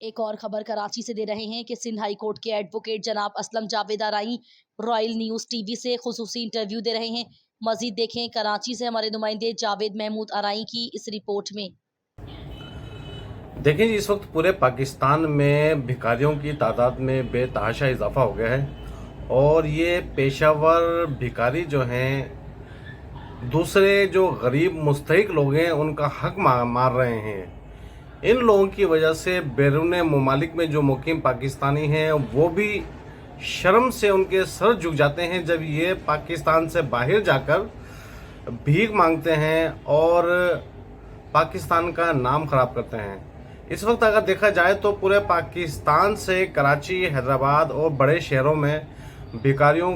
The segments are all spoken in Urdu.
ایک اور خبر کراچی سے دے رہے ہیں کہ سندھ ہائی کورٹ کے ایڈوکیٹ جناب اسلم جاوید آرائی رائل نیوز ٹی وی سے خصوصی انٹرویو دے رہے ہیں۔ مزید دیکھیں کراچی سے ہمارے نمائندے جاوید محمود آرائی کی اس رپورٹ میں۔ دیکھیں جی، اس وقت پورے پاکستان میں بھکاریوں کی تعداد میں بے تحاشا اضافہ ہو گیا ہے، اور یہ پیشہ ور بھکاری جو ہیں دوسرے جو غریب مستحق لوگ ہیں ان کا حق مار رہے ہیں۔ ان لوگوں کی وجہ سے بیرون ممالک میں جو مقیم پاکستانی ہیں وہ بھی شرم سے ان کے سر جھک جاتے ہیں جب یہ پاکستان سے باہر جا کر بھیک مانگتے ہیں اور پاکستان کا نام خراب کرتے ہیں۔ اس وقت اگر دیکھا جائے تو پورے پاکستان سے کراچی، حیدرآباد اور بڑے شہروں میں بھکاریوں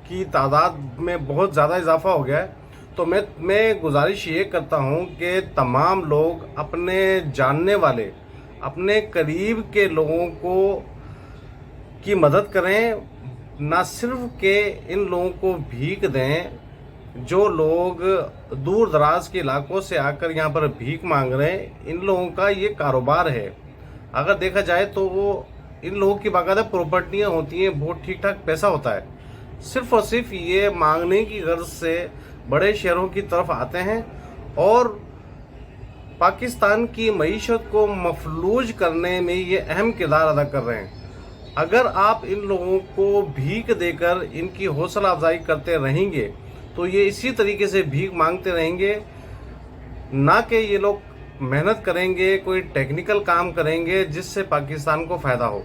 کی تعداد میں بہت زیادہ اضافہ ہو گیا ہے۔ تو میں گزارش یہ کرتا ہوں کہ تمام لوگ اپنے جاننے والے، اپنے قریب کے لوگوں کی مدد کریں، نہ صرف کہ ان لوگوں کو بھیک دیں۔ جو لوگ دور دراز کے علاقوں سے آ کر یہاں پر بھیک مانگ رہے ہیں، ان لوگوں کا یہ کاروبار ہے۔ اگر دیکھا جائے تو وہ ان لوگوں کی باقاعدہ پراپرٹیاں ہوتی ہیں، بہت ٹھیک ٹھاک پیسہ ہوتا ہے، صرف اور صرف یہ مانگنے کی غرض سے بڑے شہروں کی طرف آتے ہیں اور پاکستان کی معیشت کو مفلوج کرنے میں یہ اہم کردار ادا کر رہے ہیں۔ اگر آپ ان لوگوں کو بھیک دے کر ان کی حوصلہ افزائی کرتے رہیں گے تو یہ اسی طریقے سے بھیک مانگتے رہیں گے، نہ کہ یہ لوگ محنت کریں گے، کوئی ٹیکنیکل کام کریں گے جس سے پاکستان کو فائدہ ہو۔